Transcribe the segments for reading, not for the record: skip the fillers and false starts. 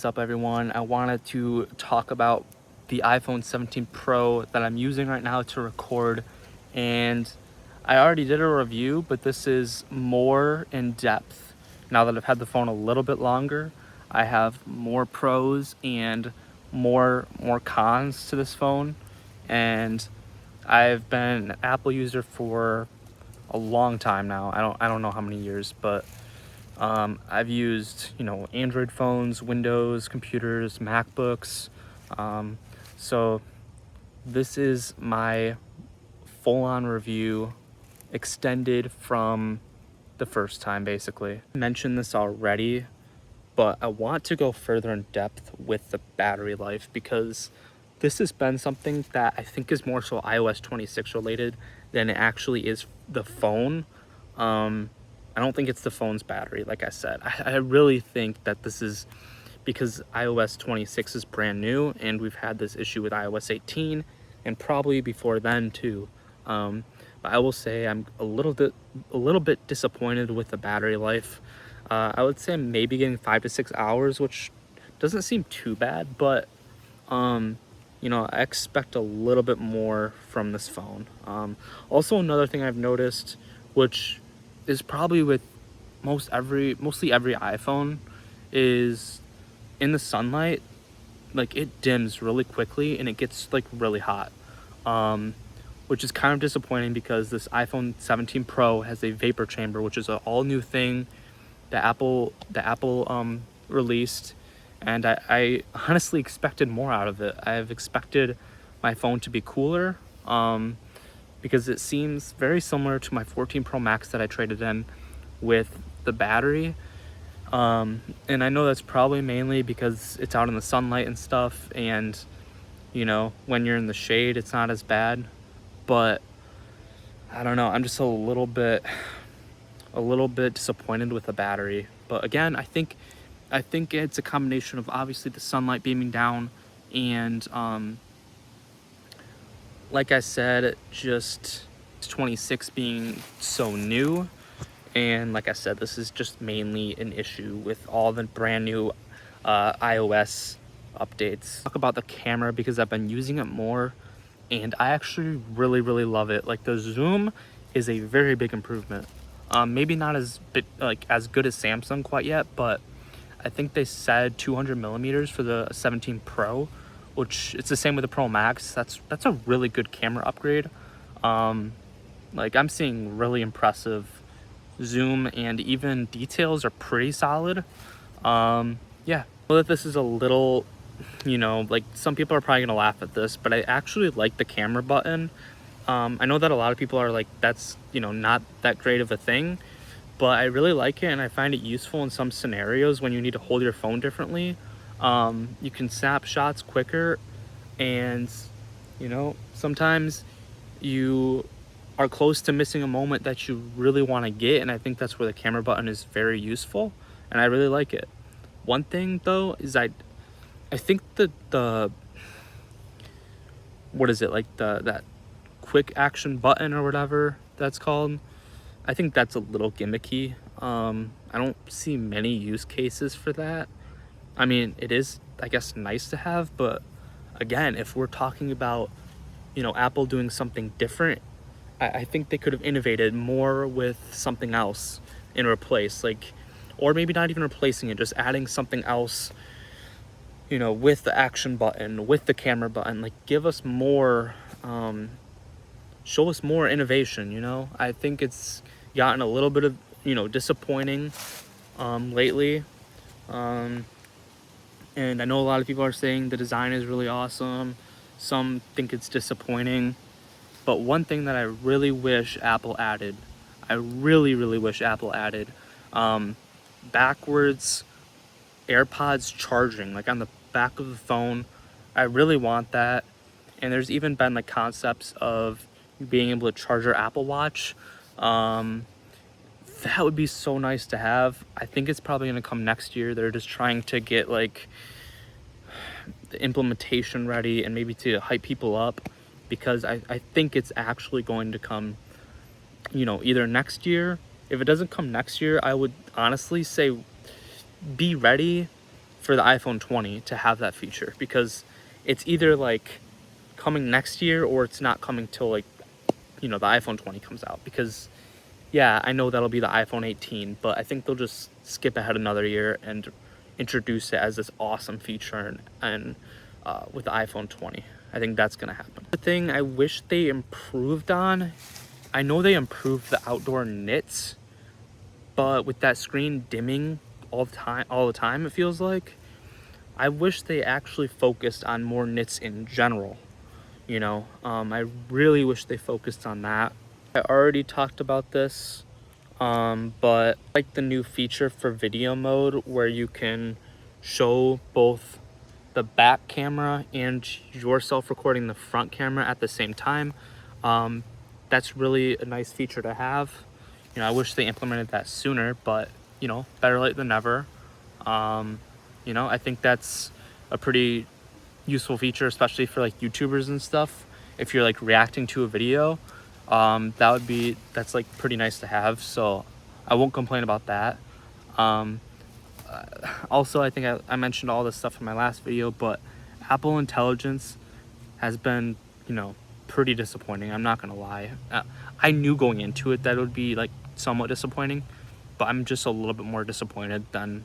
What's up, everyone? I wanted to talk about the iPhone 17 Pro that I'm using right now to record, and I already did a review, but this is more in depth. Now that I've had the phone a little bit longer, I have more pros and more cons to this phone, and I've been an Apple user for a long time now. I don't know how many years, but I've used, Android phones, Windows computers, MacBooks. So this is my full-on review, extended from the first time, basically. I mentioned this already, but I want to go further in depth with the battery life because this has been something that I think is more so iOS 26 related than it actually is the phone. I don't think it's the phone's battery, like I said. I really think that this is because iOS 26 is brand new and we've had this issue with iOS 18 and probably before then too. But I will say I'm a little bit disappointed with the battery life. I would say I'm maybe getting 5 to 6 hours, which doesn't seem too bad, but I expect a little bit more from this phone. Also, another thing I've noticed, which is probably with mostly every iPhone, is in the sunlight, like it dims really quickly and it gets like really hot, which is kind of disappointing because this iPhone 17 Pro has a vapor chamber, which is an all new thing that Apple released, and I honestly expected more out of it. I've expected my phone to be cooler, because it seems very similar to my 14 Pro Max that I traded in with the battery. And I know that's probably mainly because it's out in the sunlight and stuff, and when you're in the shade it's not as bad, but I don't know, I'm just a little bit disappointed with the battery. But again, I think it's a combination of obviously the sunlight beaming down and like I said, just 26 being so new. And like I said, this is just mainly an issue with all the brand new iOS updates. Talk about the camera because I've been using it more and I actually really love it. Like the zoom is a very big improvement. Maybe not as good as Samsung quite yet, but I think they said 200 millimeters for the 17 Pro, which it's the same with the Pro Max. That's a really good camera upgrade. Like I'm seeing really impressive zoom and even details are pretty solid. Yeah, I know that this is a little, like some people are probably gonna laugh at this, but I actually like the camera button. I know that a lot of people are like, that's not that great of a thing, but I really like it and I find it useful in some scenarios when you need to hold your phone differently. You can snap shots quicker, and sometimes you are close to missing a moment that you really want to get, and I think that's where the camera button is very useful and I really like it. One thing though is I think that the what is it, like that quick action button or whatever that's called, I think that's a little gimmicky. I don't see many use cases for that. I mean, it is, I guess, nice to have, but again, if we're talking about Apple doing something different, I think they could have innovated more with something else in replace, like, or maybe not even replacing it, just adding something else, with the action button, with the camera button. Like, give us more, show us more innovation. I think it's gotten a little bit of disappointing lately, and I know a lot of people are saying the design is really awesome. Some think it's disappointing. But one thing that I really wish Apple added, backwards AirPods charging, like on the back of the phone. I really want that. And there's even been like concepts of being able to charge your Apple Watch. That would be so nice to have. I think it's probably going to come next year. They're just trying to get like the implementation ready and maybe to hype people up, because I think it's actually going to come, either next year. If it doesn't come next year, I would honestly say be ready for the iPhone 20 to have that feature, because it's either like coming next year or it's not coming till like, you know, the iPhone 20 comes out. Because yeah, I know that'll be the iPhone 18, but I think they'll just skip ahead another year and introduce it as this awesome feature and with the iPhone 20. I think that's gonna happen. The thing I wish they improved on, I know they improved the outdoor nits, but with that screen dimming all the time, it feels like, I wish they actually focused on more nits in general. You know, I really wish they focused on that. I already talked about this, but like the new feature for video mode where you can show both the back camera and yourself recording the front camera at the same time. That's really a nice feature to have. You know, I wish they implemented that sooner, but you know, better late than never. You know, I think that's a pretty useful feature, especially for like YouTubers and stuff. If you're like reacting to a video, that's like pretty nice to have. So I won't complain about that. Also, I think I mentioned all this stuff in my last video, but Apple Intelligence has been, you know, pretty disappointing. I'm not gonna lie. I knew going into it that it would be like somewhat disappointing, but I'm just a little bit more disappointed than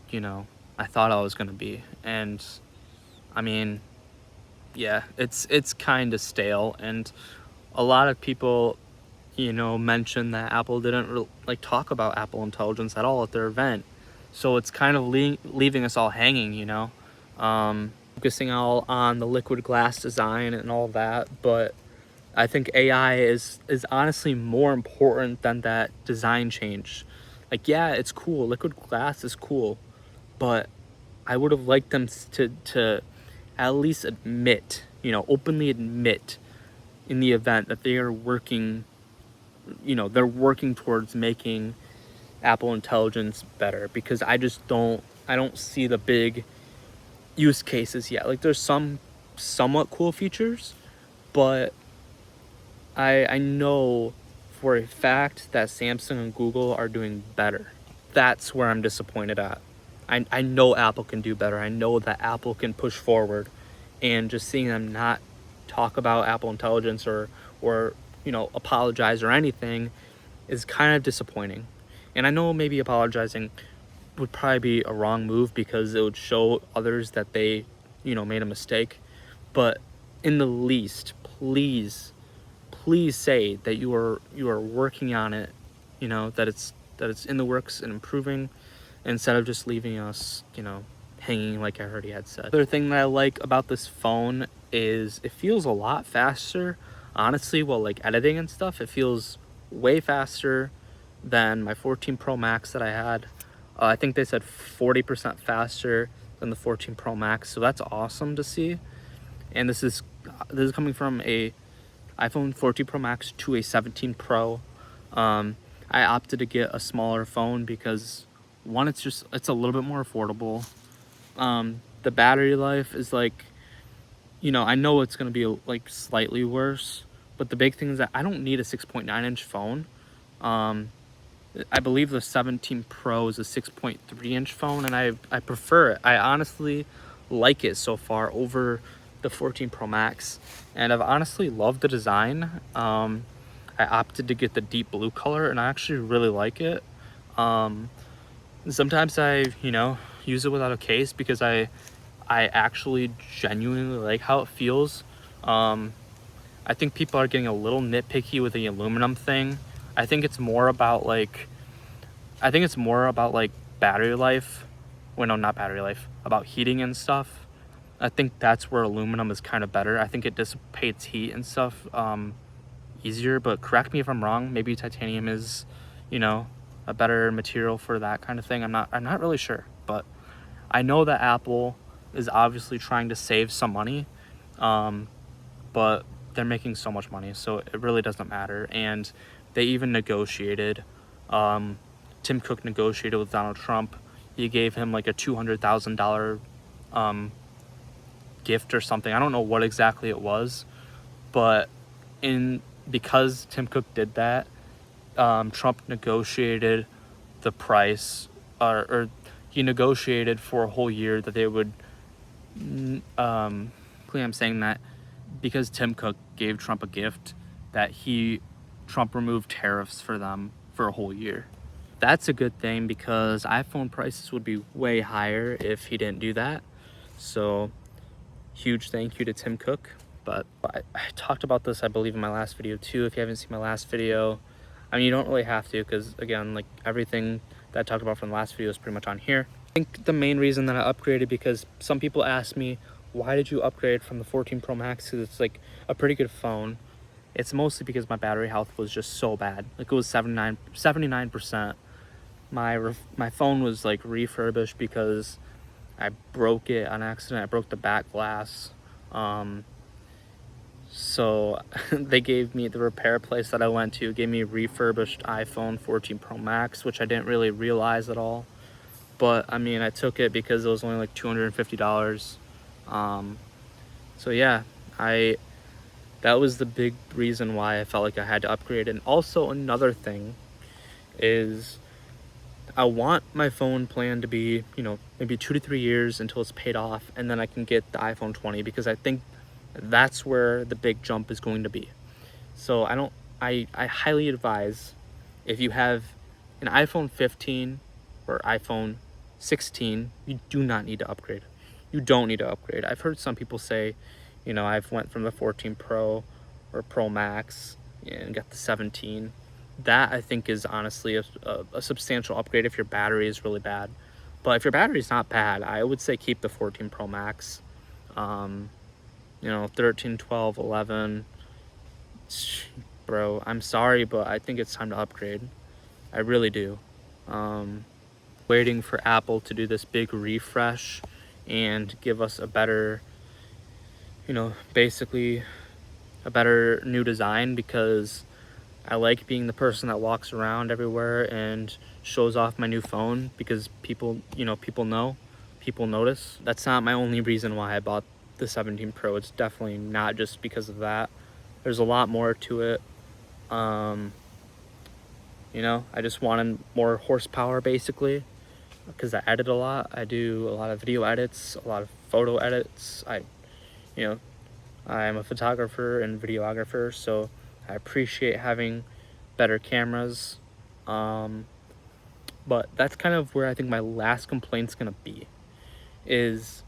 you know, I thought I was gonna be. And I mean, yeah, it's kind of stale, and a lot of people, you know, mentioned that Apple didn't like talk about Apple Intelligence at all at their event. So it's kind of leaving us all hanging, you know, focusing all on the liquid glass design and all that. But I think AI is honestly more important than that design change. Like, yeah, it's cool. Liquid glass is cool, but I would have liked them to at least admit, you know, openly admit in the event that they are working, you know, they're working towards making Apple Intelligence better, because I don't see the big use cases yet. Like, there's some somewhat cool features, but I know for a fact that Samsung and Google are doing better. That's where I'm disappointed at. I know Apple can do better. I know that Apple can push forward, and just seeing them not talk about Apple Intelligence or you know, apologize or anything is kind of disappointing. And I know maybe apologizing would probably be a wrong move, because it would show others that they, you know, made a mistake. But in the least, please say that you are working on it, you know, that it's in the works and improving, instead of just leaving us, you know, hanging like I already had said. Other thing that I like about this phone is it feels a lot faster. Honestly, while like editing and stuff, it feels way faster than my 14 Pro Max that I had. I think they said 40% faster than the 14 Pro Max, so that's awesome to see. And this is coming from a iPhone 14 Pro Max to a 17 Pro. I opted to get a smaller phone because, one, it's a little bit more affordable. The battery life is like, you know, I know it's gonna be like slightly worse, but the big thing is that I don't need a 6.9-inch phone. I believe the 17 Pro is a 6.3-inch phone, and I prefer it. I honestly like it so far over the 14 Pro Max, and I've honestly loved the design. I opted to get the deep blue color, and I actually really like it. Sometimes I, you know, use it without a case because I actually genuinely like how it feels. I think people are getting a little nitpicky with the aluminum thing. I think it's more about like battery life. Well, no, not battery life, about heating and stuff. I think that's where aluminum is kind of better. I think it dissipates heat and stuff easier, but correct me if I'm wrong. Maybe titanium is, you know, a better material for that kind of thing. I'm not really sure, but I know that Apple is obviously trying to save some money, but they're making so much money, so it really doesn't matter. And they even negotiated, Tim Cook negotiated with Donald Trump. He gave him like a $200,000 gift or something. I don't know what exactly it was, but because Tim Cook did that, Trump negotiated the price, or he negotiated for a whole year that they would, I'm saying that because Tim Cook gave Trump a gift, that Trump removed tariffs for them for a whole year. That's a good thing because iPhone prices would be way higher if he didn't do that. So huge thank you to Tim Cook. But I talked about this, I believe, in my last video too. If you haven't seen my last video, I mean, you don't really have to, because again, like everything that I talked about from the last video is pretty much on here. I think the main reason that I upgraded, because some people ask me, why did you upgrade from the 14 Pro Max? Because it's like a pretty good phone. It's mostly because my battery health was just so bad. Like it was 79%. My phone was like refurbished because I broke it on accident. I broke the back glass. So they gave me, the repair place that I went to gave me a refurbished iPhone 14 Pro Max, which I didn't really realize at all. But I mean, I took it because it was only like $250. So yeah, that was the big reason why I felt like I had to upgrade. And also another thing is, I want my phone plan to be, you know, maybe 2 to 3 years until it's paid off, and then I can get the iPhone 20, because I think that's where the big jump is going to be. So I highly advise, if you have an iPhone 15 or iPhone 16, you do not need to upgrade. You don't need to upgrade. I've heard some people say, you know, I've went from the 14 Pro or Pro Max and got the 17. That I think is honestly a substantial upgrade if your battery is really bad. But if your battery is not bad, I would say keep the 14 Pro Max. You know, 13, 12, 11. Bro, I'm sorry, but I think it's time to upgrade. I really do. Waiting for Apple to do this big refresh and give us a better, you know, basically a better new design, because I like being the person that walks around everywhere and shows off my new phone, because people, you know, people notice. That's not my only reason why I bought the 17 Pro. It's definitely not just because of that. There's a lot more to it. You know, I just wanted more horsepower basically, because I edit a lot. I do a lot of video edits, a lot of photo edits. You know, I'm a photographer and videographer, so I appreciate having better cameras. But that's kind of where I think my last complaint's gonna be, is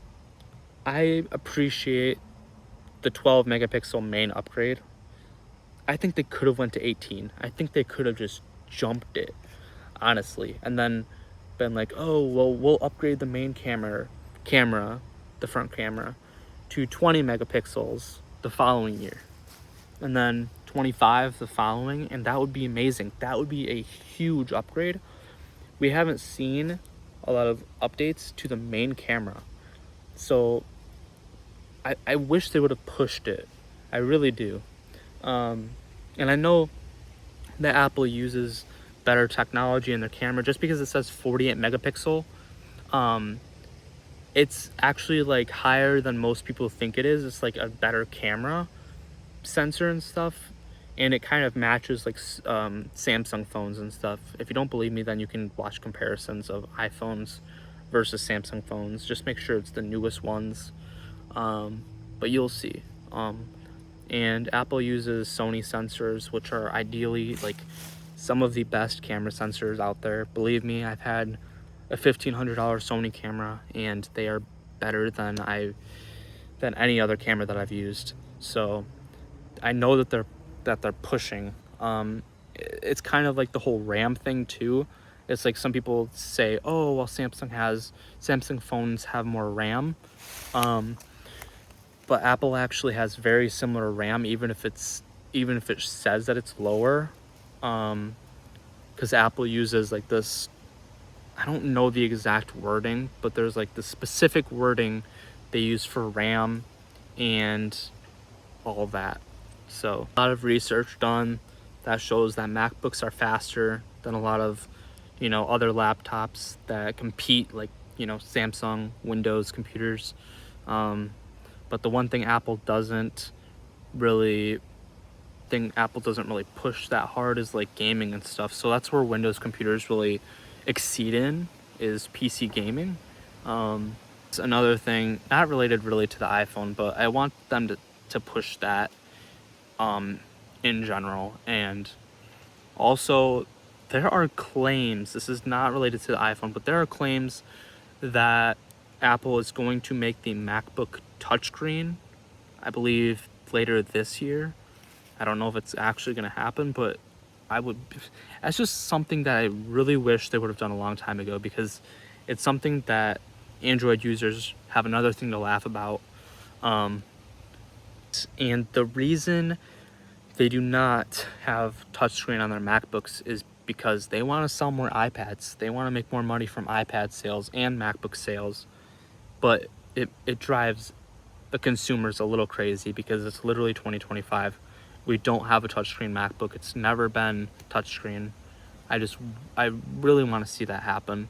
I appreciate the 12 megapixel main upgrade. I think they could have went to 18. I think they could have just jumped it, honestly, and then been like, oh, well, we'll upgrade the main camera, the front camera, to 20 megapixels the following year, and then 25 the following, and that would be amazing. That would be a huge upgrade. We haven't seen a lot of updates to the main camera, so I wish they would have pushed it. I really do. And I know that Apple uses better technology in their camera. Just because it says 48 megapixel, it's actually like higher than most people think it is. It's like a better camera sensor and stuff, and it kind of matches like Samsung phones and stuff. If you don't believe me, then you can watch comparisons of iPhones versus Samsung phones. Just make sure it's the newest ones, but you'll see. And Apple uses Sony sensors, which are ideally like some of the best camera sensors out there. Believe me, I've had a $1,500 Sony camera, and they are better than any other camera that I've used. So I know that they're pushing. It's kind of like the whole RAM thing too. It's like some people say, oh, well, Samsung phones have more RAM. But Apple actually has very similar RAM, even if it says that it's lower, because Apple uses like this, I don't know the exact wording, but there's like the specific wording they use for RAM and all that. So a lot of research done that shows that MacBooks are faster than a lot of, you know, other laptops that compete, like, you know, Samsung, Windows computers. But the one thing Apple doesn't really push that hard is like gaming and stuff. So that's where Windows computers really exceed in, is PC gaming. It's another thing, not related really to the iPhone, but I want them to push that in general. And also, there are claims, this is not related to the iPhone, but there are claims that Apple is going to make the MacBook touchscreen, I believe, later this year. I don't know if it's actually going to happen, but that's just something that I really wish they would have done a long time ago, because it's something that Android users have another thing to laugh about. And the reason they do not have touchscreen on their MacBooks is because they want to sell more iPads. They want to make more money from iPad sales and MacBook sales. But it drives the consumers a little crazy, because it's literally 2025. We don't have a touchscreen MacBook. It's never been touchscreen. I really want to see that happen.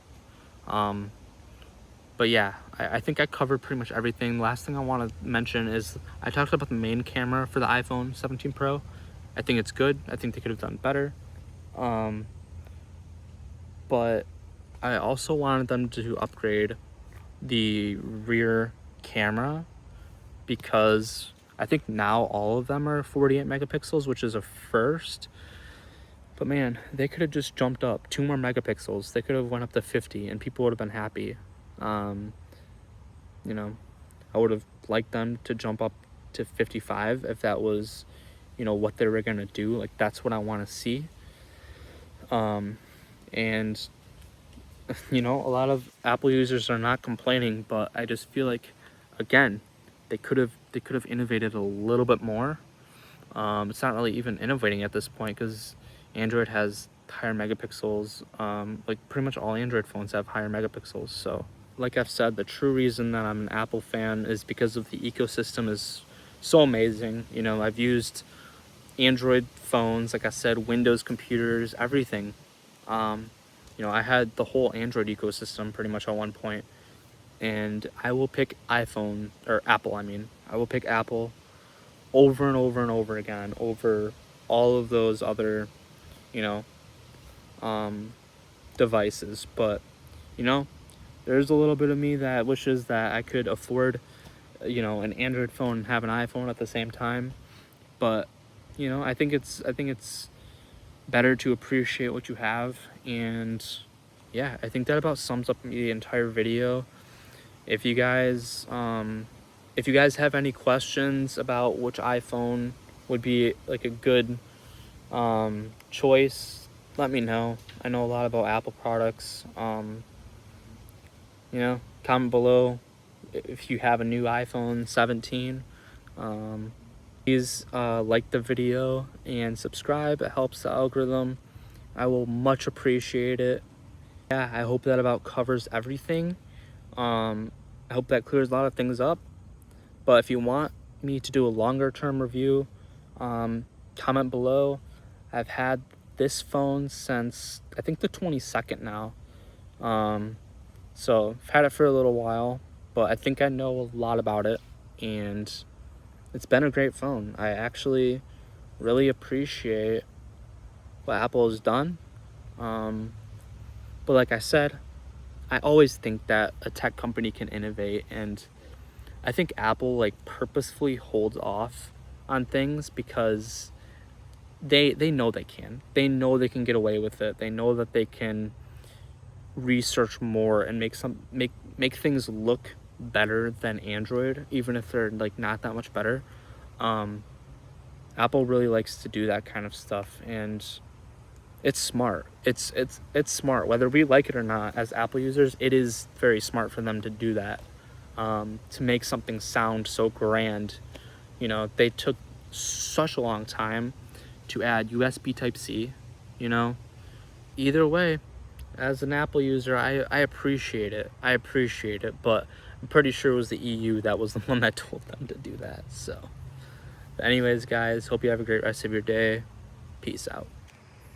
But yeah, I think I covered pretty much everything. Last thing I want to mention is I talked about the main camera for the iPhone 17 Pro. I think it's good. I think they could have done better. But I also wanted them to upgrade the rear camera, because I think now all of them are 48 megapixels, which is a first. But man, they could have just jumped up 2 more megapixels. They could have went up to 50 and people would have been happy. You know, I would have liked them to jump up to 55 if that was, you know, what they were going to do. Like, that's what I want to see. And you know, a lot of Apple users are not complaining, but I just feel like, again, they could have innovated a little bit more. It's not really even innovating at this point, because Android has higher megapixels. Like, pretty much all Android phones have higher megapixels. So like I've said, the true reason that I'm an Apple fan is because of the ecosystem is so amazing. You know, I've used Android phones, like I said, Windows computers, everything. You know, I had the whole Android ecosystem pretty much at one point, and I will pick iPhone, or Apple, I mean. I will pick Apple over and over and over again over all of those other, you know, devices. But, you know, there's a little bit of me that wishes that I could afford, you know, an Android phone and have an iPhone at the same time. But, you know, I think it's better to appreciate what you have. And yeah, I think that about sums up the entire video. If you guys have any questions about which iPhone would be like a good choice, let me know. I know a lot about Apple products. You know, comment below if you have a new iPhone 17. Please like the video and subscribe. It helps the algorithm. I will much appreciate it. Yeah, I hope that about covers everything. I hope that clears a lot of things up. But if you want me to do a longer term review, comment below. I've had this phone since I think the 22nd now. So I've had it for a little while, but I think I know a lot about it, and it's been a great phone. I actually really appreciate what Apple has done. But like I said, I always think that a tech company can innovate, and I think Apple like purposefully holds off on things because they know they can. They know they can get away with it. They know that they can research more and make things look better than Android, even if they're like not that much better. Apple really likes to do that kind of stuff, and it's smart. It's smart, whether we like it or not. As Apple users, it is very smart for them to do that, to make something sound so grand. You know, they took such a long time to add USB Type-C. You know, either way, as an Apple user, I appreciate it. But I'm pretty sure it was the EU that was the one that told them to do that. So, but anyways, guys, hope you have a great rest of your day. Peace out.